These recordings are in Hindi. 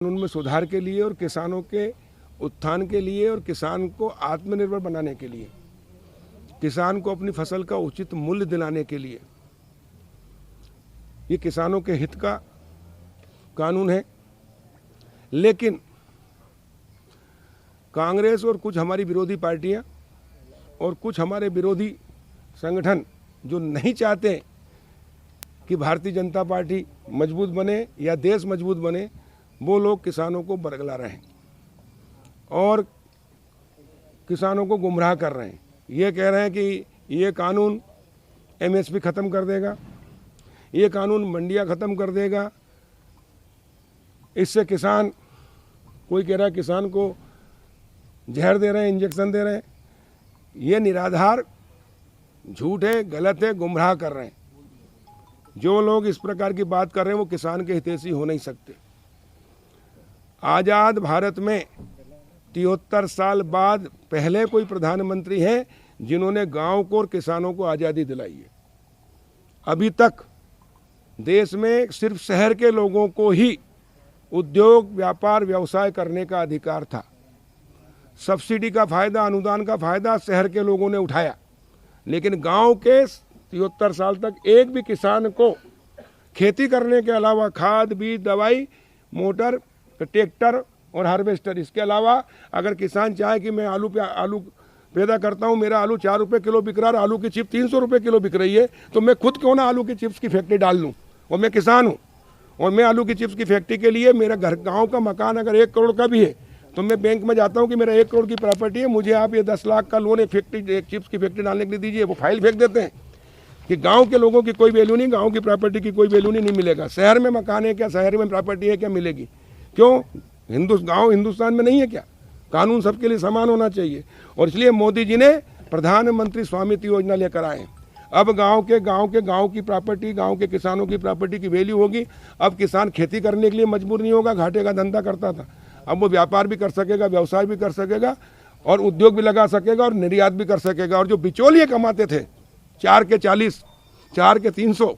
कानून में सुधार के लिए और किसानों के उत्थान के लिए और किसान को आत्मनिर्भर बनाने के लिए, किसान को अपनी फसल का उचित मूल्य दिलाने के लिए ये किसानों के हित का कानून है। लेकिन कांग्रेस और कुछ हमारी विरोधी पार्टियां और कुछ हमारे विरोधी संगठन जो नहीं चाहते कि भारतीय जनता पार्टी मजबूत बने या देश मजबूत बने, वो लोग किसानों को बरगला रहे हैं और किसानों को गुमराह कर रहे हैं। ये कह रहे हैं कि ये कानून एमएसपी ख़त्म कर देगा, ये कानून मंडियां ख़त्म कर देगा, इससे किसान, कोई कह रहा है किसान को जहर दे रहे हैं, इंजेक्शन दे रहे हैं। ये निराधार झूठ है, गलत है, गुमराह कर रहे हैं। जो लोग इस प्रकार की बात कर रहे हैं वो किसान के हितैषी हो नहीं सकते। आज़ाद भारत में 73 साल बाद पहले कोई प्रधानमंत्री हैं जिन्होंने गांव को और किसानों को आज़ादी दिलाई है। अभी तक देश में सिर्फ शहर के लोगों को ही उद्योग, व्यापार, व्यवसाय करने का अधिकार था। सब्सिडी का फायदा, अनुदान का फायदा शहर के लोगों ने उठाया, लेकिन गांव के 73 साल तक एक भी किसान को खेती करने के अलावा खाद, बीज, दवाई, मोटर, ट्रैक्टर और हार्वेस्टर, इसके अलावा अगर किसान चाहे कि मैं आलू पैदा करता हूँ, मेरा आलू 4 रुपये किलो बिक रहा है, आलू की चिप 300 रुपये किलो बिक रही है, तो मैं खुद क्यों ना आलू की चिप्स की फैक्ट्री डाल लूँ। और मैं किसान हूँ और मैं आलू की चिप्स की फैक्ट्री के लिए, मेरा घर गाँव का मकान अगर 1 करोड़ का भी है तो मैं बैंक में जाता हूँ कि मेरा 1 करोड़ की प्रॉपर्टी है, मुझे आप ये 10 लाख का लोन एक चिप्स की फैक्ट्री डालने के लिए दीजिए। वो फाइल फेंक देते हैं कि गांव के लोगों की कोई वैल्यू नहीं, गांव की प्रॉपर्टी की कोई वैल्यू नहीं मिलेगा। शहर में मकान है क्या, शहर में प्रॉपर्टी है क्या, मिलेगी। क्यों? गांव हिंदुस्तान में नहीं है क्या? कानून सबके लिए समान होना चाहिए। और इसलिए मोदी जी ने प्रधानमंत्री स्वामित्व योजना लेकर आए। अब गांव की प्रॉपर्टी, गांव के किसानों की प्रॉपर्टी की वैल्यू होगी। अब किसान खेती करने के लिए मजबूर नहीं होगा, घाटे का धंधा करता था, अब वो व्यापार भी कर सकेगा, व्यवसाय भी कर सकेगा और उद्योग भी लगा सकेगा और निर्यात भी कर सकेगा। और जो बिचौलिए कमाते थे 4 के 40, 4 के 300,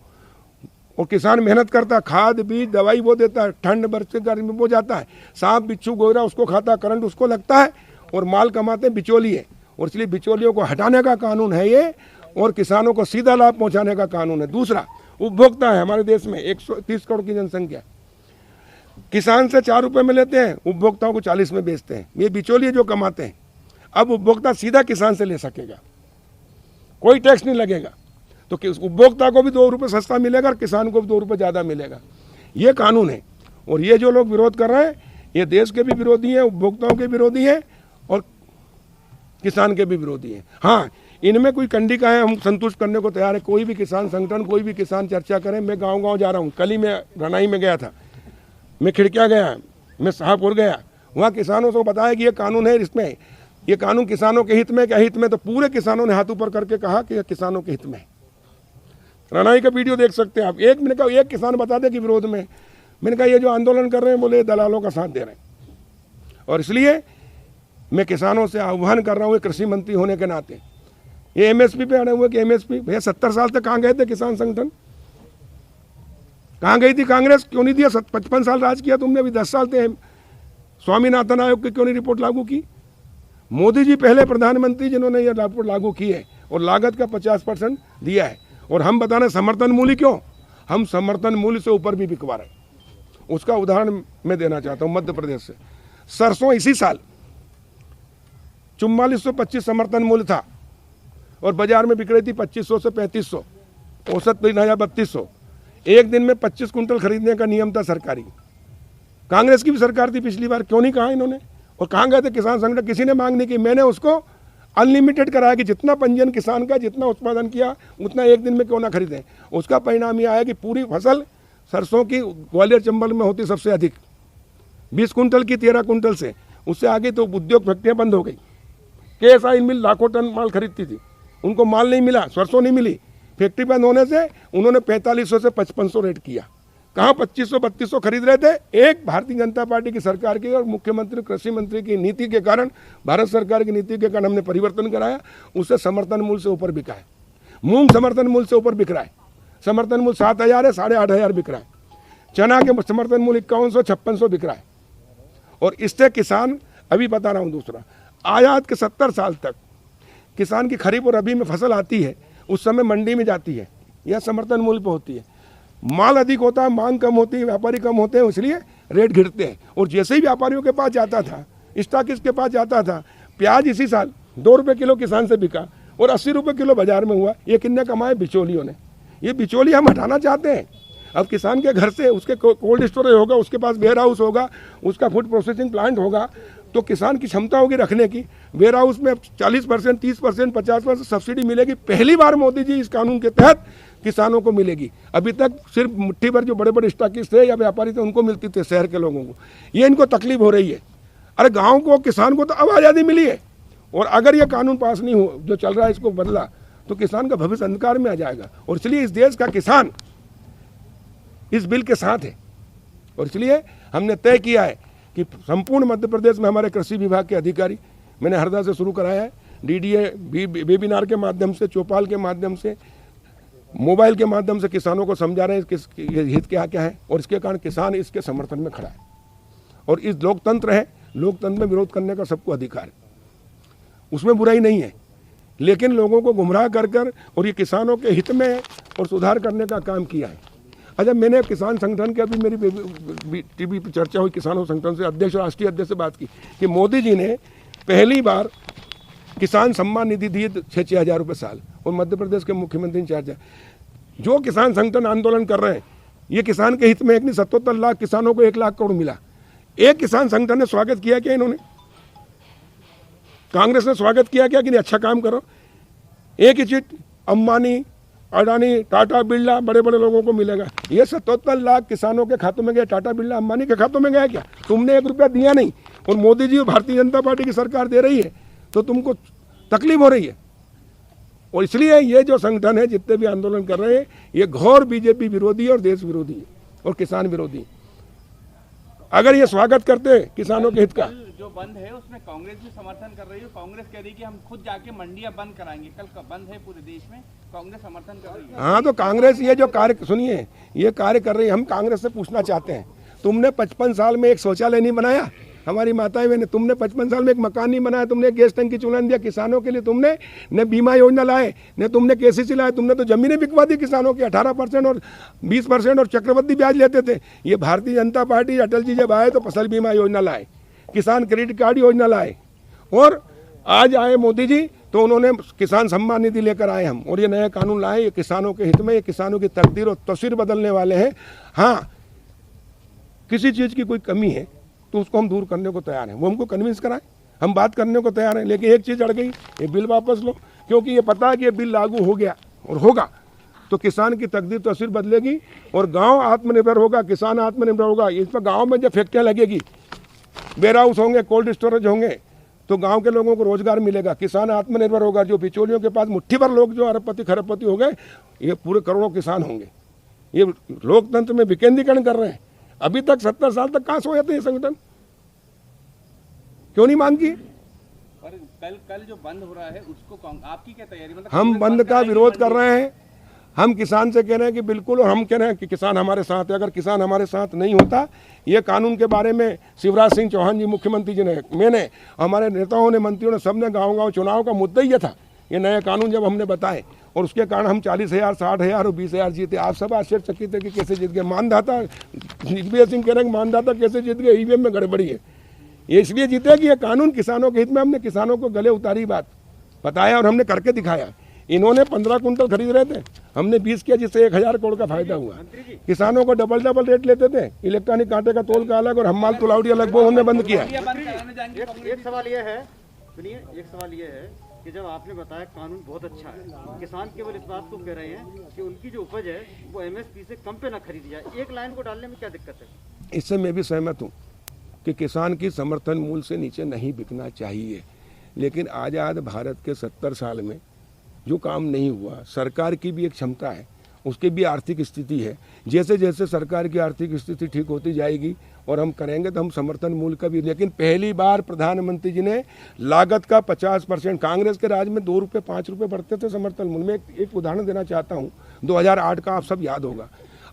और किसान मेहनत करता, खाद, बीज, दवाई वो देता है, ठंड बरसे गर्मी वो जाता है, सांप बिच्छू गोरा उसको खाता, करंट उसको लगता है और माल कमाते हैं बिचौलिए। और इसलिए बिचौलियों को हटाने का कानून है ये, और किसानों को सीधा लाभ पहुंचाने का कानून है। दूसरा, उपभोक्ता है हमारे देश में 130 करोड़ की जनसंख्या, किसान से 4 रुपये में लेते हैं, उपभोक्ताओं को 40 में बेचते हैं। ये बिचौलिए जो कमाते हैं, अब उपभोक्ता सीधा किसान से ले सकेगा, कोई टैक्स नहीं लगेगा, तो उपभोक्ता को भी 2 रुपये सस्ता मिलेगा और किसान को भी 2 रुपये ज़्यादा मिलेगा। ये कानून है। और ये जो लोग विरोध कर रहे हैं ये देश के भी विरोधी हैं, उपभोक्ताओं के विरोधी हैं और किसान के भी विरोधी हैं। हाँ, इनमें कोई कंडिका है, हम संतुष्ट करने को तैयार है। कोई भी किसान संगठन, कोई भी किसान चर्चा करें। मैं गाँव जा रहा हूँ, कल ही मैं रनाई में गया था, मैं खिड़किया गया, मैं शाहपुर गया, वहाँ किसानों से बताया कि ये कानून है, इसमें ये कानून किसानों के हित में, क्या हित में, तो पूरे किसानों ने हाथ ऊपर करके कहा कि किसानों के हित में। रनाई का वीडियो देख सकते हैं आप। मैंने कहा एक किसान बता दे कि विरोध में। मैंने कहा ये जो आंदोलन कर रहे हैं बोले दलालों का साथ दे रहे हैं। और इसलिए मैं किसानों से आह्वान कर रहा हूँ कृषि मंत्री होने के नाते, ये एमएसपी पे अड़े हुए कि एमएसपी, भैया 70 साल तक कहाँ गए थे किसान संगठन, कहाँ गई थी कांग्रेस? क्यों नहीं दिया? 55 साल राज किया तुमने, अभी 10 साल थे। स्वामीनाथन आयोग की क्यों नहीं रिपोर्ट लागू की? मोदी जी पहले प्रधानमंत्री जिन्होंने ये रिपोर्ट लागू की है और लागत का 50% दिया है। और हम बता रहे समर्थन मूल्य, क्यों? हम समर्थन मूल्य से ऊपर भी बिकवा रहे हैं। उसका उदाहरण मैं देना चाहता हूँ मध्य प्रदेश से। सरसों इसी साल 4425 समर्थन मूल्य था और बाजार में बिक रही थी 2500 से 3500, औसत 3200। एक दिन में 25 कुंटल खरीदने का नियम था सरकारी। कांग्रेस की भी सरकार थी पिछली बार, क्यों नहीं कहा इन्होंने? और कहाँ गए थे किसान संगठन? किसी ने मांग नहीं की। मैंने उसको अनलिमिटेड कराया कि जितना पंजीयन किसान का, जितना उत्पादन किया उतना एक दिन में क्यों ना खरीदें। उसका परिणाम यह आया कि पूरी फसल सरसों की ग्वालियर चंबल में होती सबसे अधिक, 20 कुंटल की 13 कुंटल से, उससे आगे तो उद्योग फैक्ट्रियाँ बंद हो गई। केएसआई मिल लाखों टन माल खरीदती थी, उनको माल नहीं मिला, सरसों नहीं मिली। फैक्ट्री बंद होने से उन्होंने 4500 से 5500 रेट किया। कहाँ 2500-3200 खरीद रहे थे। एक भारतीय जनता पार्टी की सरकार की और मुख्यमंत्री, कृषि मंत्री की नीति के कारण, भारत सरकार की नीति के कारण हमने परिवर्तन कराया, उससे समर्थन मूल्य से ऊपर बिका है। मूंग समर्थन मूल्य से ऊपर बिक रहा है, समर्थन मूल्य 7000 है, 8500 बिक रहा है। चना के समर्थन मूल्य 5100-5600 बिक रहा है। और इससे किसान, अभी बता रहा हूँ दूसरा, आयात के 70 साल तक किसान की खरीफ और रबी में फसल आती है, उस समय मंडी में जाती है या समर्थन मूल्य पर होती है। माल अधिक होता है, मांग कम होती है, व्यापारी कम होते हैं, इसलिए रेट गिरते हैं। और जैसे ही व्यापारियों के पास जाता था, स्टॉकिस्ट के पास जाता था, प्याज इसी साल 2 रुपये किलो किसान से बिका और 80 रुपये किलो बाजार में हुआ। ये कितने कमाए? बिचौलियों ने। ये बिचौली हम हटाना चाहते हैं। अब किसान के घर से उसके कोल्ड स्टोरेज होगा, उसके पास वेयर हाउस होगा, उसका फूड प्रोसेसिंग प्लांट होगा, तो किसान की क्षमता होगी रखने की। वेयर हाउस में 40%, 30%, 50% सब्सिडी मिलेगी। पहली बार मोदी जी इस कानून के तहत किसानों को मिलेगी। अभी तक सिर्फ मुट्ठी भर जो बड़े बड़े स्टॉकिस्ट थे या व्यापारी थे उनको मिलती थी, शहर के लोगों को। ये इनको तकलीफ हो रही है। अरे गाँव को, किसान को तो अब आज़ादी मिली है, और अगर ये कानून पास नहीं हो, जो चल रहा है इसको बदला, तो किसान का भविष्य अंधकार में आ जाएगा। और इसलिए इस देश का किसान इस बिल के साथ है। और इसलिए हमने तय किया है कि संपूर्ण मध्य प्रदेश में हमारे कृषि विभाग के अधिकारी, मैंने हरदा से शुरू कराया है, डीडीए वेबिनार के माध्यम से, चौपाल के माध्यम से, मोबाइल के माध्यम से किसानों को समझा रहे हैं किस हित क्या क्या है, और इसके कारण किसान इसके समर्थन में खड़ा है। और इस लोकतंत्र है, लोकतंत्र में विरोध करने का सबको अधिकार है, उसमें बुराई नहीं है, लेकिन लोगों को गुमराह कर और ये किसानों के हित में और सुधार करने का काम किया है। अच्छा, मैंने किसान संगठन के, अभी मेरी टीवी पर चर्चा हुई, किसानों संगठन से अध्यक्ष, राष्ट्रीय अध्यक्ष से बात की कि मोदी जी ने पहली बार किसान सम्मान निधि दिए 6-6 हज़ार रुपये साल, और मध्य प्रदेश के मुख्यमंत्री इंचार्ज है। जो किसान संगठन आंदोलन कर रहे हैं, ये किसान के हित में एक नहीं, 77 लाख किसानों को 1 लाख करोड़ मिला। एक किसान संगठन ने स्वागत किया क्या? इन्होंने, कांग्रेस ने स्वागत किया क्या कि नहीं अच्छा काम करो? एक ही चीज अंबानी, अडानी, टाटा, बिरला, बड़े बड़े लोगों को मिलेगा। ये 77 लाख किसानों के खातों में गया, टाटा, बिरला, अंबानी के खातों में गया क्या? तुमने 1 रुपया दिया नहीं, और मोदी जी और भारतीय जनता पार्टी की सरकार दे रही है, तो तुमको तकलीफ हो रही है। और इसलिए ये जो संगठन है, जितने भी आंदोलन कर रहे हैं, ये घोर बीजेपी विरोधी और देश विरोधी है और किसान विरोधी। अगर ये स्वागत करते किसानों के हित का, जो बंद है उसमें कांग्रेस भी समर्थन कर रही है। कांग्रेस कह रही है कि हम खुद जाके मंडियां बंद कराएंगे। कल का बंद है पूरे देश में, कांग्रेस समर्थन कर रही है। हाँ, तो कांग्रेस ये जो कार्य, सुनिए, ये कार्य कर रही है। हम कांग्रेस से पूछना चाहते हैं, तुमने 55 साल में एक शौचालय नहीं बनाया? हमारी माताएं बहनें, तुमने 55 साल में एक मकान नहीं बनाया, तुमने गैस टंकी चूल्हा दिया किसानों के लिए, तुमने न बीमा योजना लाए, न तुमने केसीसी लाए, तुमने तो जमीनें बिकवा दी किसानों की। 18% और 20% और चक्रवृद्धि ब्याज लेते थे। ये भारतीय जनता पार्टी, अटल जी जब आए तो फसल बीमा योजना लाए, किसान क्रेडिट कार्ड योजना लाए, और आज आए मोदी जी तो उन्होंने किसान सम्मान निधि लेकर आए हम, और ये नए कानून लाए। ये किसानों के हित में, ये किसानों की तकदीर और तस्वीर बदलने वाले हैं। हाँ, किसी चीज़ की कोई कमी है तो उसको हम दूर करने को तैयार हैं, वो हमको कन्विंस कराएं, हम बात करने को तैयार हैं। लेकिन एक चीज़ अड़ गई, ये बिल वापस लो, क्योंकि ये पता है कि ये बिल लागू हो गया और होगा तो किसान की तकदीर तस्वीर बदलेगी और गांव आत्मनिर्भर होगा, किसान आत्मनिर्भर होगा। इस पर गाँव में जब फैक्ट्रियाँ लगेगी, वेयर हाउस होंगे, कोल्ड स्टोरेज होंगे, तो गांव के लोगों को रोजगार मिलेगा, किसान आत्मनिर्भर होगा। जो बिचौलियों के पास मुट्ठी भर लोग जो अरबपति खरबपति हो गए, ये पूरे करोड़ों किसान होंगे। ये लोकतंत्र में विकेंद्रीकरण कर रहे हैं। अभी तक 70 साल तक कहाँ सोए थे ये संगठन? क्यों नहीं मांग की? पर कल जो बंद हो रहा है उसको आपकी क्या तैयारी? मतलब हम बंद का विरोध कर रहे हैं। हम किसान से कह रहे हैं कि बिल्कुल, और हम कह रहे हैं कि किसान हमारे साथ है। अगर किसान हमारे साथ नहीं होता, ये कानून के बारे में शिवराज सिंह चौहान जी, मुख्यमंत्री जी ने, मैंने, हमारे नेताओं ने, मंत्रियों ने, सबने गाँव चुनाव का मुद्दा ही था ये नए कानून जब हमने बताए, और उसके कारण हम 40,000, 60,000 और 20,000 जीते। आप सब आश्चर्यचकित है कि कैसे जीत गए। मानदाता दिग्विजय सिंह कह रहे हैं मानदाता कैसे जीत गए, ईवीएम में गड़बड़ी है। ये इसलिए जीते कि ये कानून किसानों के हित में। हमने किसानों को गले उतारी बात बताया और हमने करके दिखाया। इन्होंने 15 कुंटल खरीद रहे थे, हमने 20 किया, जिससे 1,000 करोड़ का फायदा हुआ। किसानों को डबल रेट लेते थे, इलेक्ट्रॉनिक कांटे का तोल का अलग और हमाल तुलावड़ी अलग, वो हमने बंद किया। एक सवाल ये है, सुनिए, एक सवाल ये है कि जब आपने बताया कानून बहुत अच्छा है, किसान केवल इस बात को कह रहे हैं कि उनकी जो उपज है वो एमएसपी से कम पे ना खरीदी जाए। एक लाइन को डालने में क्या दिक्कत है? इससे मैं भी सहमत हूँ कि किसान की समर्थन मूल्य से नीचे नहीं बिकना चाहिए, लेकिन आज़ाद भारत के 70 साल में जो काम नहीं हुआ, सरकार की भी एक क्षमता है, उसकी भी आर्थिक स्थिति है। जैसे जैसे सरकार की आर्थिक स्थिति ठीक होती जाएगी और हम करेंगे तो हम समर्थन मूल्य का भी। लेकिन पहली बार प्रधानमंत्री जी ने लागत का 50%, कांग्रेस के राज में 2 रुपये 5 रुपये बढ़ते थे समर्थन मूल्य में। एक उदाहरण देना चाहता हूँ, 2008 का आप सब याद होगा,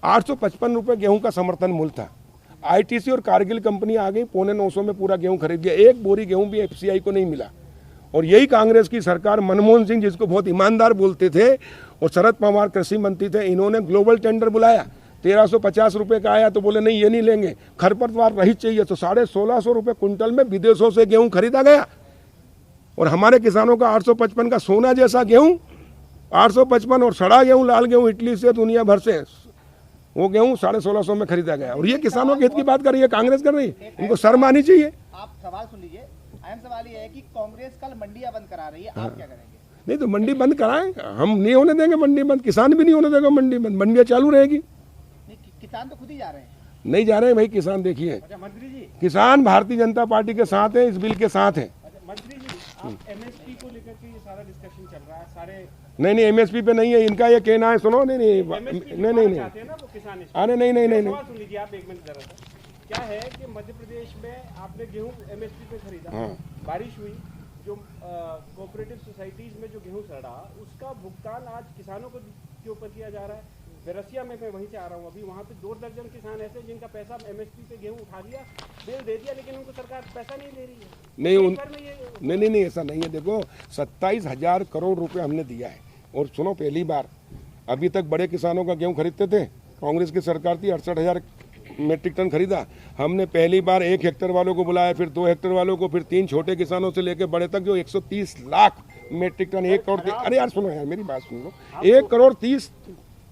855 रुपये गेहूं का समर्थन मूल्य था। आईटीसी और कारगिल कंपनी आ गई, 950 में पूरा गेहूं खरीद गया, एक बोरी गेहूं भी एफसीआई को नहीं मिला। और यही कांग्रेस की सरकार, मनमोहन सिंह जिसको बहुत ईमानदार बोलते थे और शरद पवार कृषि मंत्री थे, इन्होंने ग्लोबल टेंडर बुलाया, 1350 रुपये का आया तो बोले नहीं ये नहीं लेंगे, खरपतवार रहित चाहिए, तो 1650 रुपये कुंटल में विदेशों से गेहूं खरीदा गया। और हमारे किसानों का 855 का सोना जैसा गेहूं, 855 और सड़ा गेहूं, लाल गेहूं इटली से दुनिया भर से, वो गेहूं 1650 में खरीदा गया। और ये किसानों के हित की बात कर रही है, कांग्रेस कर रही है, इनको शर्म आनी चाहिए। आप सवाल सुन लीजिए, अहम सवाल ये है कि कांग्रेस कल मंडियां बंद करा रही है, आप क्या करेंगे? नहीं तो मंडी बंद कराएं, हम नहीं होने देंगे मंडी बंद, किसान भी नहीं होने देगा मंडी बंद, मंडियां चालू रहेगी। किसान तो खुद ही जा रहे हैं। नहीं जा रहे हैं भाई, किसान देखिए, अच्छा मंत्री जी, किसान भारतीय जनता पार्टी के साथ है, इस बिल के साथ है। मंत्री जी, आप एमएसपी को लेकर के ये सारा डिस्कशन चल रहा है, सारे नहीं एमएसपी पे नहीं है, इनका ये कहना है, सुनो नहीं नहीं चाहते हैं ना वो किसान। अरे नहीं सवाल सुन लीजिए आप, एक मिनट जरा सा। क्या है कि मध्य प्रदेश में आपने गेहूं एमएसपी पे खरीदा, बारिश हुई, जो कोऑपरेटिव सोसाइटीज में जो गेहूं सड़ा, उसका भुगतान आज किसानों को के ऊपर किया जा रहा है। बेरसिया में मैं वहीं से आ रहा हूँ, अभी वहाँ पे 2 दर्जन किसान ऐसे जिनका पैसा एमएसपी पे गेहूं उठा लिया, बिल दे दिया, लेकिन उनको सरकार पैसा नहीं दे रही है। नहीं ऐसा नहीं है। देखो 27,000 करोड़ रुपए हमने दिया है। और सुनो, पहली बार अभी तक बड़े किसानों का गेहूं खरीदते थे, कांग्रेस की सरकार थी, 68,000 मेट्रिक टन खरीदा। हमने पहली बार 1 हेक्टेयर वालों को बुलाया, फिर 2 हेक्टेयर वालों को, फिर 3 छोटे किसानों से लेकर बड़े तक, जो 130 लाख मेट्रिक टन, 1 करोड़, अरे यार सुनो यार मेरी बात सुन लो, 1 करोड़ 30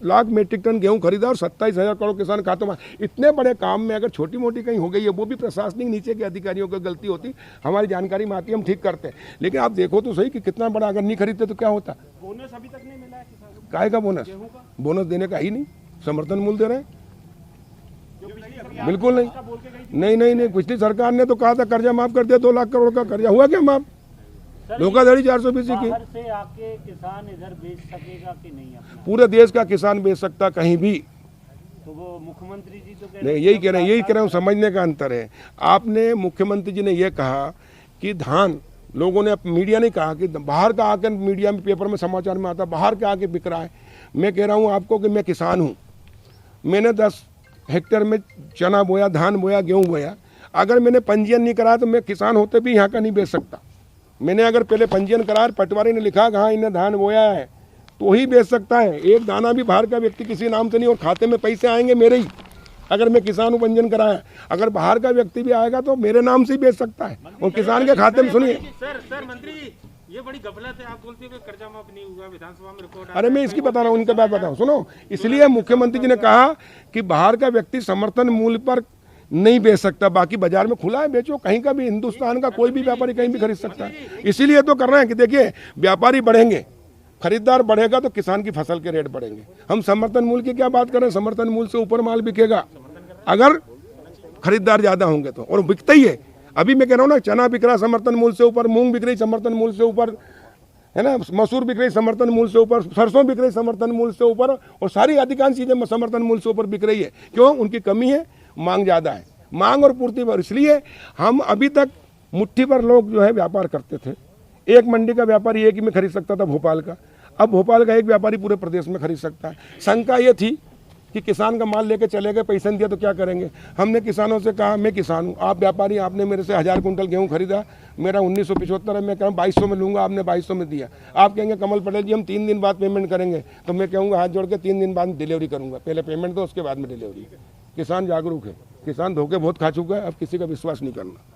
लाख मेट्रिक टन गेहूं खरीदा और 27,000 करोड़ किसान खातों में। इतने बड़े काम में अगर छोटी मोटी कहीं हो गई है, वो भी प्रशासनिक नीचे के अधिकारियों की गलती होती, हमारी जानकारी में आती है, हम ठीक करते हैं। लेकिन आप देखो तो सही कि कितना बड़ा, अगर नहीं खरीदते तो क्या होता। बोनस अभी तक नहीं मिला है किसानों को। काहे का बोनस? बोनस देने का ही नहीं, समर्थन मूल्य दे रहे हैं। बिल्कुल नहीं। पिछली सरकार ने तो कहा था कर्जा माफ कर दिया, 2 लाख करोड़ का कर्जा हुआ क्या माफ? धोखाधड़ी 420 की। बाहर से आके किसान इधर बेच सकेगा कि नहीं अपना? पूरे देश का किसान बेच सकता कहीं भी। तो वो मुख्यमंत्री जी तो नहीं, यही कह रहे हैं, समझने का अंतर है। आपने, मुख्यमंत्री जी ने यह कहा कि धान, लोगों ने, मीडिया ने कहा कि बाहर का आकर, मीडिया में, पेपर में, समाचार में आता बाहर का आके बिक रहा है। मैं कह रहा हूँ आपको कि मैं किसान हूँ, मैंने 10 हेक्टेयर में चना बोया, धान बोया, गेहूँ बोया। अगर मैंने पंजीयन नहीं कराया तो मैं किसान होते भी यहाँ का नहीं बेच सकता। मैंने अगर पहले पंजीयन कराया, पटवारी ने लिखा कहाँ इन्हें धान बोया है, तो ही बेच सकता है। एक दाना भी बाहर का व्यक्ति किसी नाम से नहीं, और खाते में पैसे आएंगे मेरे ही, अगर मैं किसान हूँ, पंजीयन कराया। अगर बाहर का व्यक्ति भी आएगा तो मेरे नाम से ही बेच सकता है, और किसान के खाते में। सुनिए सर मंत्री जी, ये बड़ी गफलत है, आप बोलते हो कर्जा माफ नहीं हुआ, विधानसभा में रिपोर्ट। अरे मैं इसकी बता रहा हूँ, उनके बात बताऊँ, सुनो। इसलिए मुख्यमंत्री जी ने कहा कि बाहर का व्यक्ति समर्थन मूल्य पर नहीं बेच सकता, बाकी बाजार में खुला है, बेचो, कहीं का भी, हिंदुस्तान का कोई भी व्यापारी कहीं भी खरीद सकता है। इसीलिए तो कर रहे हैं कि देखिए, व्यापारी बढ़ेंगे, खरीदार बढ़ेगा तो किसान की फसल के रेट बढ़ेंगे। हम समर्थन मूल्य की क्या बात कर रहे हैं? समर्थन मूल्य से ऊपर माल बिकेगा अगर खरीदार ज्यादा होंगे तो, और बिकता ही है। अभी मैं कह रहा हूँ ना, चना बिक रहा समर्थन मूल्य से ऊपर, मूंग बिक रही समर्थन मूल्य से ऊपर, है ना, मसूर बिक रही समर्थन मूल्य से ऊपर, सरसों बिक रही समर्थन मूल्य से ऊपर, और सारी अधिकांश चीजें समर्थन मूल्य से ऊपर बिक रही है। क्यों? उनकी कमी है, मांग ज्यादा है, मांग और पूर्ति पर। इसलिए हम अभी तक मुट्ठी भर लोग जो है व्यापार करते थे। एक मंडी का व्यापारी एक ही में खरीद सकता था, भोपाल का। अब भोपाल का एक व्यापारी पूरे प्रदेश में खरीद सकता है। शंका ये थी कि किसान का माल लेके चले गए, पैसा नहीं दिया तो क्या करेंगे। हमने किसानों से कहा, मैं किसान हूँ, आप व्यापारी, आपने मेरे से 1000 कुंटल गेहूँ खरीदा, मेरा 1975 है, मैं कह रहा हूँ 2200 में लूँगा, आपने 2200 में दिया। आप कहेंगे कमल पटेल जी हम 3 दिन बाद पेमेंट करेंगे, तो मैं कहूँगा हाथ जोड़ के 3 दिन बाद डिलीवरी करूँगा, पहले पेमेंट दो, उसके बाद में डिलीवरी। किसान जागरूक है, किसान धोखे बहुत खा चुका है, अब किसी का विश्वास नहीं करना।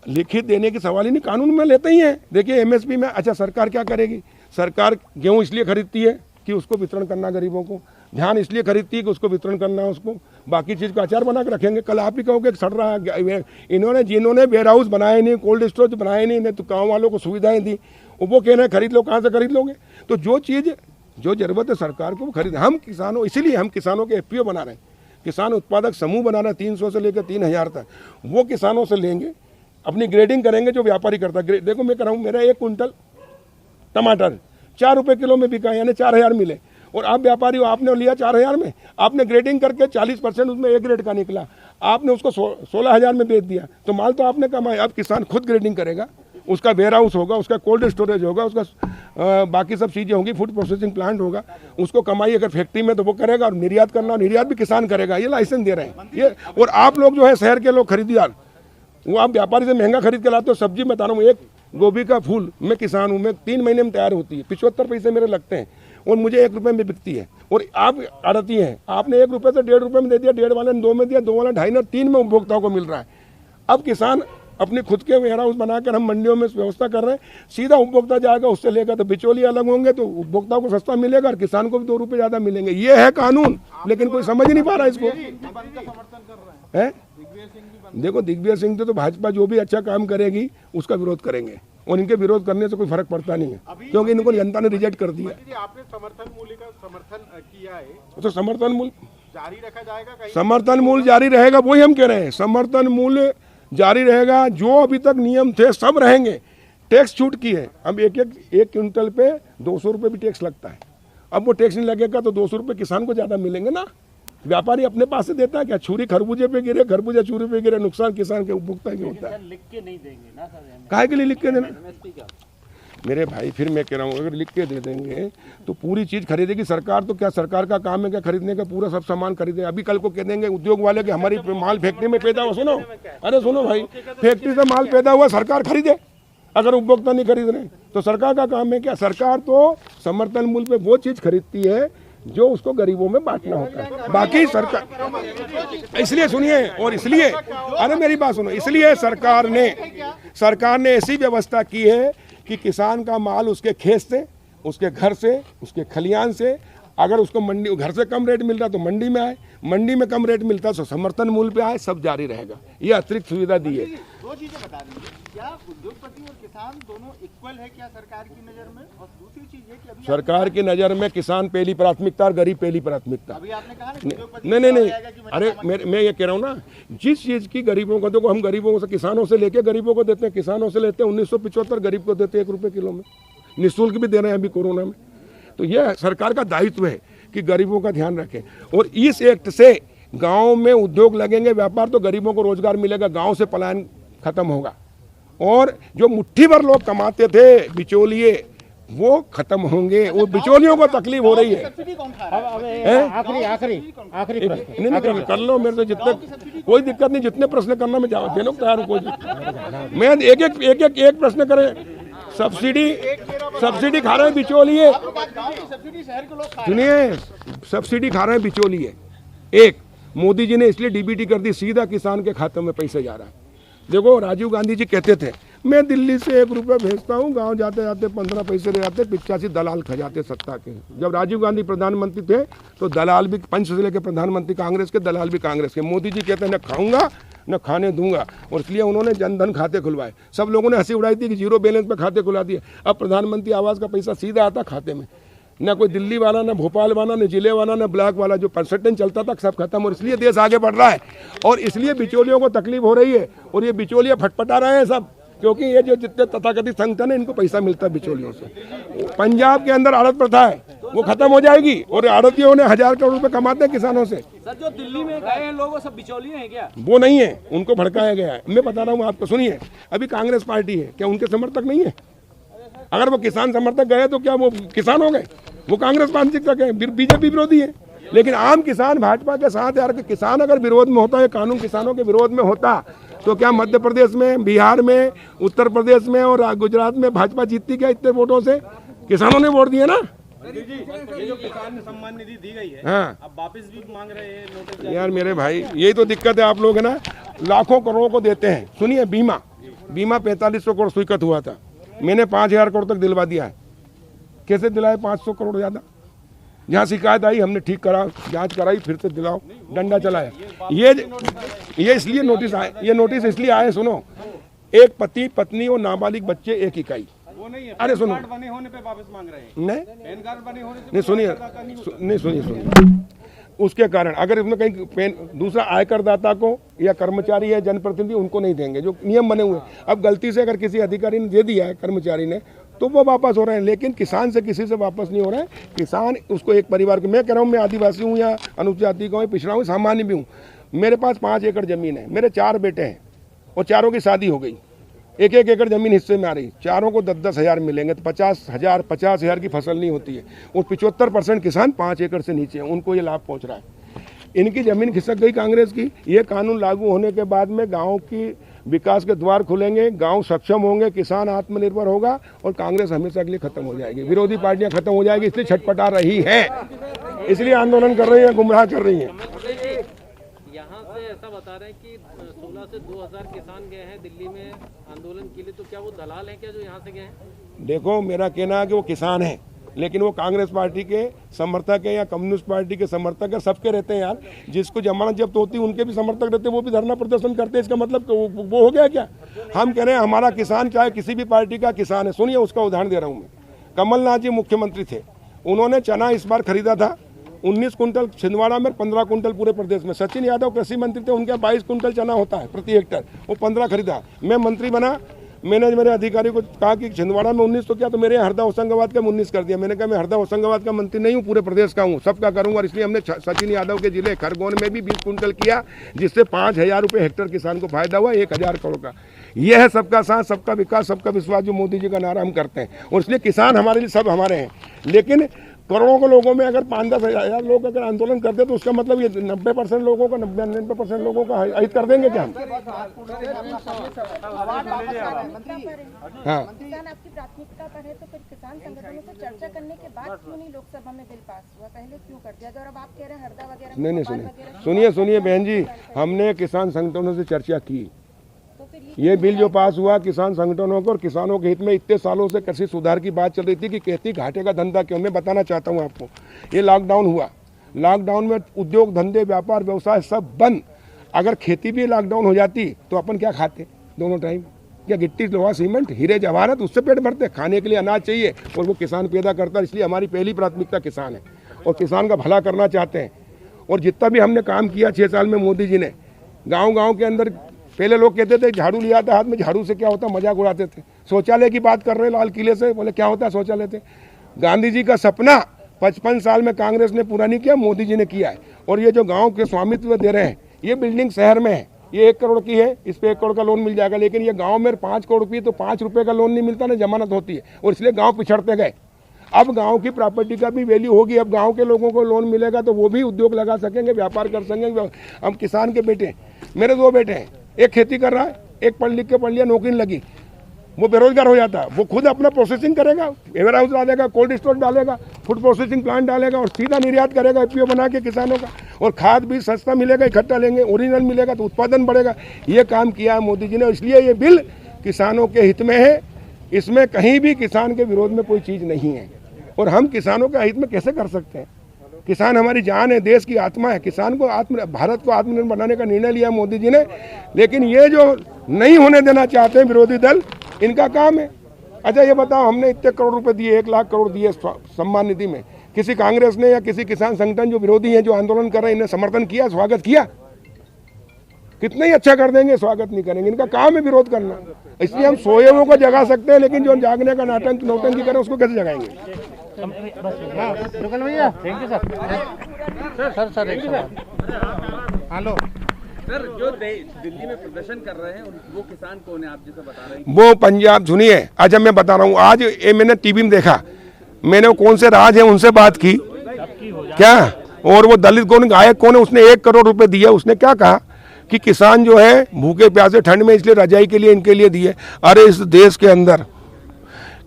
लिखित देने की सवाल ही नहीं, कानून में लेते ही हैं। देखिए एमएसपी में, अच्छा सरकार क्या करेगी? सरकार गेहूं इसलिए खरीदती है कि उसको वितरण करना गरीबों को, धान इसलिए खरीदती है कि उसको वितरण करना है उसको, बाकी चीज का अचार बना के रखेंगे। कल आप ही कहोगे सड़ रहा है, जिन्होंने वेयर हाउस बनाए नहीं, कोल्ड स्टोरेज बनाए नहीं, तो गाँव वालों को सुविधाएं दी, वो कह रहे हैं खरीद लो, कहाँ से खरीद लोगे? तो जो चीज जो जरूरत है सरकार को वो खरीद। हम किसानों, इसीलिए हम किसानों के एफपीओ बना रहे हैं, किसान उत्पादक समूह बना रहे हैं, 300 से लेकर 3000 तक। वो किसानों से लेंगे, अपनी ग्रेडिंग करेंगे जो व्यापारी करता है। देखो मैं कह रहा हूँ, मेरा 1 कुंटल टमाटर 4 रुपये किलो में बिका, यानी 4000 मिले, और आप व्यापारी हो, आपने लिया 4000 में, आपने ग्रेडिंग करके 40% उसमें ए ग्रेड का निकला, आपने उसको 16000 में बेच दिया, तो माल तो आपने कमाया। अब किसान खुद ग्रेडिंग करेगा उसका वेयर हाउस होगा, उसका कोल्ड स्टोरेज होगा, उसका बाकी सब चीज़ें होंगी, फूड प्रोसेसिंग प्लांट होगा, उसको कमाई अगर फैक्ट्री में तो वो करेगा, और निर्यात करना, निर्यात भी किसान करेगा, ये लाइसेंस दे रहे हैं ये। और आप लोग जो है शहर के लोग खरीदार, वो आप व्यापारी से महंगा खरीद के लाते हो। सब्जी बता रहा हूँ, एक गोभी का फूल, मैं किसान हूँ, मैं 3 महीने में तैयार होती है, 75 पैसे मेरे लगते हैं, और मुझे 1 रुपये में बिकती है। और आप आड़ती हैं, आपने 1 रुपये से 1.5 रुपये में दे दिया, 1.5 वाले ने 2 में दिया, 2 वाला 2.5 और 3 में उपभोक्ताओं को मिल रहा है। अब किसान अपने खुद के वेयर हाउस बनाकर हम मंडियों में व्यवस्था कर रहे हैं, सीधा उपभोक्ता जाएगा, उससे लेकर तो बिचौलिए अलग होंगे, तो उपभोक्ताओं को सस्ता मिलेगा और किसान को भी 2 रुपये ज़्यादा मिलेंगे। ये है कानून, लेकिन कोई समझ नहीं पा रहा इसको है। देखो, दिग्विजय सिंह तो भाजपा जो भी अच्छा काम करेगी उसका विरोध करेंगे, और इनके विरोध करने से कोई फर्क पड़ता नहीं है, क्योंकि इनको जनता ने रिजेक्ट कर दिया। आपने समर्थन मूल्य का समर्थन किया है, तो समर्थन मूल्य जारी रखा जाएगा? समर्थन मूल्य जारी रहेगा, वही हम कह रहे हैं, समर्थन मूल्य जारी रहेगा। जो अभी तक नियम थे सब रहेंगे। टैक्स छूट की है, अब एक क्विंटल पे 200 रुपये भी टैक्स लगता है। अब वो टैक्स नहीं लगेगा तो 200 रुपये किसान को ज़्यादा मिलेंगे ना। व्यापारी अपने पास से देता है क्या? छुरी खरबूजे पे गिरे, खरबूजा छुरी पे गिरे, नुकसान किसान के उपभोक्ता के होता है। लिख के नहीं देंगे ना सर? काहे के लिए लिख के देना मेरे भाई? फिर मैं कह रहा हूँ, अगर लिख के दे देंगे तो पूरी चीज़ खरीदेगी सरकार। तो क्या सरकार का काम है क्या खरीदने का? पूरा सब सामान खरीदे। अभी कल को कह देंगे उद्योग वाले कि हमारी माल फैक्ट्री में पैदा हुआ, सुनो, अरे सुनो भाई, फैक्ट्री से माल पैदा हुआ, सरकार खरीदे। अगर उपभोक्ता नहीं खरीद रहे तो सरकार का काम है क्या? सरकार तो समर्थन मूल्य पे वो चीज़ खरीदती है जो उसको गरीबों में बांटना होता है। बाकी सरकार, इसलिए सुनिए, और इसलिए, अरे मेरी बात सुनो, इसलिए सरकार ने ऐसी व्यवस्था की है कि किसान का माल उसके खेत से, उसके घर से, उसके खलियान से, अगर उसको मंडी, घर से कम रेट मिल रहा तो मंडी में आए, मंडी में कम रेट मिलता तो समर्थन मूल्य पे आए, सब जारी रहेगा। ये अतिरिक्त सुविधा दी है। 2 चीजें बता दीजिए, क्या उद्योगपति और किसान दोनों इक्वल है क्या सरकार की नजर में? और दूसरी चीज ये कि अभी सरकार की नज़र में किसान पहली प्राथमिकता और गरीब पहली प्राथमिकता। अभी आपने कहा ना कि उद्योगपति नहीं, अरे मैं ये कह रहा हूँ ना, जिस चीज़ की गरीबों को, देखो हम गरीबों से, किसानों से लेके गरीबों को देते हैं, किसानों से लेते हैं 1975, गरीब को देते हैं 1 रुपये किलो में, निःशुल्क भी दे रहे हैं अभी कोरोना में। तो यह सरकार का दायित्व है कि गरीबों का ध्यान रखें। और इस एक्ट से गाँव में उद्योग लगेंगे, व्यापार, तो गरीबों को रोजगार मिलेगा, गाँव से पलायन खत्म होगा, और जो मुट्ठी भर लोग कमाते थे बिचौलिए, वो खत्म होंगे। वो बिचौलियों को तकलीफ हो रही है। सब्सिडी कौन खा रहा है? आखिरी नहीं कर लो, मेरे से जितने, कोई दिक्कत नहीं, जितने प्रश्न करना मैं जवाब देने को तैयार हूँ। कोई मैं एक प्रश्न करें। सब्सिडी खा रहे हैं बिचौलिए, सुनिए, सब्सिडी खा रहे हैं बिचौलिए। एक, मोदी जी ने इसलिए डीबीटी कर दी, सीधा किसान के खाते में पैसे जा रहा है। देखो, राजीव गांधी जी कहते थे, मैं दिल्ली से 1 रुपया भेजता हूँ, गांव जाते जाते 15 पैसे ले जाते, 85 दलाल खा जाते सत्ता के। जब राजीव गांधी प्रधानमंत्री थे तो दलाल भी, पंचशील के प्रधानमंत्री कांग्रेस के, दलाल भी कांग्रेस के। मोदी जी कहते हैं न खाऊंगा न खाने दूंगा, और इसलिए उन्होंने जनधन खाते खुलवाए। सब लोगों ने हंसी उड़ाई थी कि 0 बैलेंस पे खाते खुला दिए। अब प्रधानमंत्री आवास का पैसा सीधा आता खाते में, न कोई दिल्ली वाला, न भोपाल वाला, न जिले वाला, न ब्लॉक वाला, जो परसेंटेज चलता था सब खत्म। और इसलिए देश आगे बढ़ रहा है, और इसलिए बिचौलियों को तकलीफ हो रही है, और ये बिचौलिए फटफटा रहे हैं सब, क्योंकि ये जो जितने तथाकथित संगठन है, इनको पैसा मिलता है बिचौलियों से। पंजाब के अंदर आड़त प्रथा है, वो खत्म हो जाएगी, और आड़तियों ने 1000 करोड़ रुपए कमाते हैं किसानों से। सर, जो दिल्ली में गए हैं लोग, वो सब बिचौलिए हैं क्या? वो नहीं है, उनको भड़काया गया है। मैं बता रहा हूँ आपको, सुनिए, अभी कांग्रेस पार्टी है, क्या उनके समर्थक नहीं है? अगर वो किसान समर्थक गए तो क्या वो किसान हो गए? वो कांग्रेस पार्टी तक है, बीजेपी विरोधी है। लेकिन आम किसान भाजपा के साथ, यार, किसान अगर विरोध में होता है, कानून किसानों के विरोध में होता, तो क्या मध्य प्रदेश में, बिहार में, उत्तर प्रदेश में और गुजरात में भाजपा जीतती क्या इतने वोटों से? किसानों ने वोट दिए ना। ये जो किसान सम्मान निधि दी गई है, हाँ, अब वापस भी मांग रहे हैं नोटिस। यार मेरे भाई, यही तो दिक्कत है। आप लोग है ना, लाखों करोड़ों को देते हैं। सुनिए, बीमा 4500 करोड़ स्वीकृत हुआ था, मैंने 5000 करोड़ तक दिलवा दिया है। कैसे दिलाए? 500 करोड़ ज़्यादा। जहाँ शिकायत आई हमने ठीक करा, जांच कराई, फिर से दिलाओ, डंडा चलाया। ये इसलिए नोटिस आए, ये नोटिस इसलिए आए, सुनो, एक पति पत्नी और नाबालिग बच्चे एक इकाई। वो नहीं है, अरे सुनो, बने होने पे वापस मांग रहे हैं। नहीं, पैन कार्ड बने होने से नहीं, सुनिए, उसके कारण अगर इसमें कहीं दूसरा आयकरदाता को या कर्मचारी है, जनप्रतिनिधि, उनको नहीं देंगे, जो नियम बने हुए। अब गलती से अगर किसी अधिकारी ने दे दिया है, कर्मचारी ने, तो वो वापस हो रहे हैं। लेकिन किसान से किसी से वापस नहीं हो रहे हैं। किसान उसको एक परिवार के, मैं कह रहा हूँ, मैं आदिवासी हूँ या अनुसूचित जाति का हूँ, पिछड़ा हूँ, सामान्य भी हूँ। मेरे पास 5 एकड़ जमीन है, मेरे 4 बेटे हैं, और चारों की शादी हो गई। एक एक एकड़ जमीन हिस्से में आ रही, चारों को 10-10 हज़ार मिलेंगे तो 50,000 की फसल नहीं होती है। और 75% किसान 5 एकड़ से नीचे हैं, उनको ये लाभ पहुंच रहा है। इनकी जमीन खिसक गई कांग्रेस की। ये कानून लागू होने के बाद में गाँव की विकास के द्वार खुलेंगे, गांव सक्षम होंगे, किसान आत्मनिर्भर होगा और कांग्रेस हमेशा के लिए खत्म हो जाएगी, विरोधी पार्टियां खत्म हो जाएगी। इसलिए छटपटा रही हैं, इसलिए आंदोलन कर रही हैं, गुमराह कर रही हैं। यहाँ से ऐसा बता रहे हैं कि 16 से 2000 किसान गए हैं दिल्ली में आंदोलन के लिए, तो क्या वो दलाल हैं क्या जो यहाँ से गए हैं? देखो, मेरा कहना है कि वो किसान हैं, लेकिन वो कांग्रेस पार्टी के समर्थक है या कम्युनिस्ट पार्टी के समर्थक है, सबके रहते हैं यार। जिसको जमानत जब्त होती है उनके भी समर्थक रहते हैं, वो भी धरना प्रदर्शन करते हैं। इसका मतलब वो हो गया क्या? हम कह रहे हैं हमारा किसान चाहे किसी भी पार्टी का किसान है। सुनिए, उसका उदाहरण दे रहा हूँ मैं। कमलनाथ जी मुख्यमंत्री थे, उन्होंने चना इस बार खरीदा था 19 कुंटल छिंदवाड़ा में, 15 कुंटल पूरे प्रदेश में। सचिन यादव कृषि मंत्री थे, उनके 22 कुंटल चना होता है प्रति हेक्टर, वो 15 खरीदा। मैं मंत्री बना, मैंने मेरे अधिकारी को कहा कि छिंदवाड़ा में 19 तो क्या, तो मेरे हरदा होशंगाबाद का 19 कर दिया। मैंने कहा मैं हरदा होशंगाबाद का मंत्री नहीं हूँ, पूरे प्रदेश का हूँ, सबका करूँगा। और इसलिए हमने सचिन यादव के जिले खरगोन में भी 20 कुंटल किया, जिससे 5,000 रुपये हेक्टर किसान को फायदा हुआ, 1,000 करोड़ का। यह है सबका साथ, सबका विकास, सबका विश्वास, जो मोदी जी का नारा हम करते हैं। और इसलिए किसान हमारे लिए सब हमारे हैं। लेकिन करोड़ों के लोगों में अगर 5-10 हज़ार लोग अगर आंदोलन करते तो उसका मतलब ये 90% लोगों का, 90-90% लोगों का हित कर देंगे क्या हम? हाँ, किसान आपकी प्राथमिकता पर है, तो फिर किसान संगठनों से चर्चा करने के बाद क्यों नहीं लोकसभा में बिल पास हुआ? पहले क्यों कर दिया? और अब आप कह रहे हैं हरदा वगैरह। नहीं, सुनिए बहन जी, हमने किसान संगठनों से चर्चा की। ये बिल जो पास हुआ किसान संगठनों को और किसानों के हित में, इतने सालों से कृषि सुधार की बात चल रही थी कि खेती घाटे का धंधा क्यों। मैं बताना चाहता हूँ आपको, ये लॉकडाउन हुआ, लॉकडाउन में उद्योग धंधे, व्यापार, व्यवसाय सब बंद। अगर खेती भी लॉकडाउन हो जाती तो अपन क्या खाते दोनों टाइम? क्या गिट्टी, लोहा, सीमेंट, हीरे जवाहरात, उससे पेट भरते? खाने के लिए अनाज चाहिए और वो किसान पैदा करता है। इसलिए हमारी पहली प्राथमिकता किसान है और किसान का भला करना चाहते हैं। और जितना भी हमने काम किया 6 साल में मोदी जी ने, गाँव के अंदर, पहले लोग कहते थे झाड़ू लिया था हाथ में, झाड़ू से क्या होता, मजाक उड़ाते थे। शौचालय की बात कर रहे हैं लाल किले से, बोले क्या होता है शौचालय से? गांधी जी का सपना 55 साल में कांग्रेस ने पूरा नहीं किया, मोदी जी ने किया है। और ये जो गांव के स्वामित्व दे रहे हैं, ये बिल्डिंग शहर में है, ये 1 करोड़ की है, इस पे 1 करोड़ का लोन मिल जाएगा। लेकिन ये गाँव में 5 करोड़ रुपये, तो 5 रुपये का लोन नहीं मिलता, ना जमानत होती है, और इसलिए गाँव पिछड़ते गए। अब गांव की प्रॉपर्टी का भी वैल्यू होगी। अब गांव के लोगों को लोन मिलेगा तो वो भी उद्योग लगा सकेंगे, व्यापार कर सकेंगे। हम किसान के बेटे, मेरे 2 बेटे हैं, एक खेती कर रहा है, एक पढ़ लिख के पढ़ लिया, नौकरी लगी, वो बेरोजगार हो जाता है। वो खुद अपना प्रोसेसिंग करेगा, वेयर हाउस डालेगा, कोल्ड स्टोर डालेगा, फूड प्रोसेसिंग प्लांट डालेगा और सीधा निर्यात करेगा एफपीओ बना के किसानों का। और खाद भी सस्ता मिलेगा, इकट्ठा लेंगे, ओरिजिनल मिलेगा तो उत्पादन बढ़ेगा। ये काम किया है मोदी जी ने, इसलिए ये बिल किसानों के हित में है। इसमें कहीं भी किसान के विरोध में कोई चीज़ नहीं है। और हम किसानों के हित में कैसे कर सकते हैं? किसान हमारी जान है, देश की आत्मा है। किसान को भारत को आत्मनिर्भर बनाने का निर्णय लिया मोदी जी ने, लेकिन ये जो नहीं होने देना चाहते हैं विरोधी दल, इनका काम है। अच्छा ये बताओ, हमने इतने करोड़ रुपए दिए, 1 लाख करोड़ दिए सम्मान निधि में, किसी कांग्रेस ने या किसी किसान संगठन जो विरोधी हैं, जो आंदोलन कर रहे हैं, इन्हें समर्थन किया, स्वागत किया? कितना ही अच्छा कर देंगे, स्वागत नहीं करेंगे। इनका काम है विरोध करना। इसलिए हम सोए हुए को जगा सकते हैं, लेकिन जो जागने का नौटंकी करें उसको कैसे जगाएंगे? भैया thank you sir. Sir hello sir, जो दिल्ली में प्रदर्शन कर रहे हैं वो किसान कौन है, आप जैसे बता रहे हैं? वो पंजाब, सुनिए आज मैं बता रहा हूँ, आज ये मैंने टीवी में देखा, मैंने कौन से राज है उनसे बात की क्या, और वो दलित कौन, गायक कौन है, उसने 1 करोड़ रुपए दिया। उसने क्या कहा कि किसान जो है भूखे प्यासे ठंड में इसलिए रजाई के लिए इनके लिए दिए। अरे इस देश के अंदर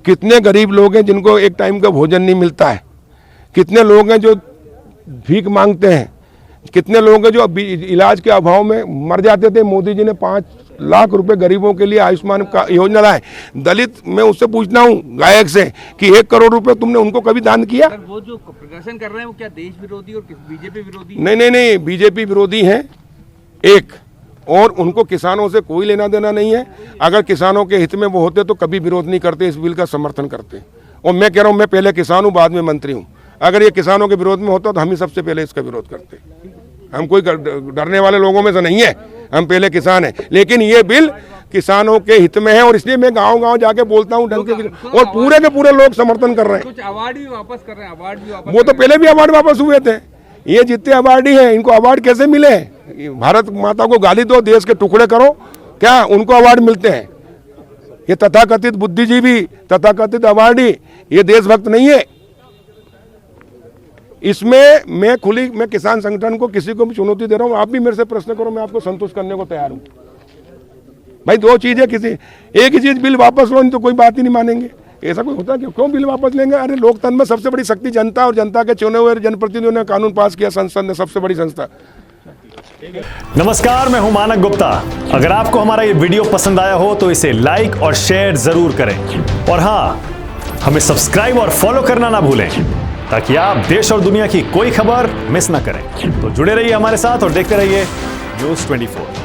कितने गरीब लोग हैं जिनको एक टाइम का भोजन नहीं मिलता है, कितने लोग हैं जो भीख मांगते हैं, कितने लोग हैं जो इलाज के अभाव में मर जाते थे। मोदी जी ने 5 लाख रुपए गरीबों के लिए आयुष्मान का योजना लाए। दलित, मैं उससे पूछना हूँ गायक से कि 1 करोड़ रुपए तुमने उनको कभी दान किया? वो जो प्रदर्शन कर रहे हैं वो क्या देश विरोधी और बीजेपी विरोधी? नहीं, बीजेपी विरोधी हैं एक, और उनको किसानों से कोई लेना देना नहीं है। अगर किसानों के हित में वो होते तो कभी विरोध नहीं करते, इस बिल का समर्थन करते। और मैं कह रहा हूँ, मैं पहले किसान हूँ, बाद में मंत्री हूँ। अगर ये किसानों के विरोध में होता तो हम ही सबसे पहले इसका विरोध करते। हम कोई डरने वाले लोगों में से नहीं है, हम पहले किसान हैं। लेकिन ये बिल किसानों के हित में है और इसलिए मैं गांव-गांव जाके बोलता हूँ ढंग से, और पूरे के पूरे लोग समर्थन कर रहे हैं। कुछ अवार्ड भी वापस कर रहे हैं, अवार्ड भी वापस। वो तो पहले भी अवार्ड वापस हुए थे। ये जितने अवार्डी हैं इनको अवार्ड कैसे मिले? भारत माता को गाली दो, देश के टुकड़े करो, क्या उनको अवार्ड मिलते हैं? ये तथाकथित बुद्धिजीवी, तथाकथित अवार्डी, ये देशभक्त नहीं है। इसमें मैं किसान संगठन को, किसी को भी चुनौती दे रहा हूं, आप भी मेरे से प्रश्न करो, मैं आपको संतुष्ट करने को तैयार हूं। भाई दो चीजें, एक ही चीज, बिल वापस लो, नहीं तो कोई बात ही नहीं मानेंगे। ऐसा कोई होता है? क्यों बिल वापस लेंगे? अरे लोकतंत्र में सबसे बड़ी शक्ति जनता, और जनता के चुने हुए जनप्रतिनिधियों ने कानून पास किया, संसद ने, सबसे बड़ी संस्था। नमस्कार, मैं हूं मानक गुप्ता। अगर आपको हमारा ये वीडियो पसंद आया हो तो इसे लाइक और शेयर जरूर करें, और हाँ, हमें सब्सक्राइब और फॉलो करना ना भूलें, ताकि आप देश और दुनिया की कोई खबर मिस ना करें। तो जुड़े रहिए हमारे साथ और देखते रहिए News 24।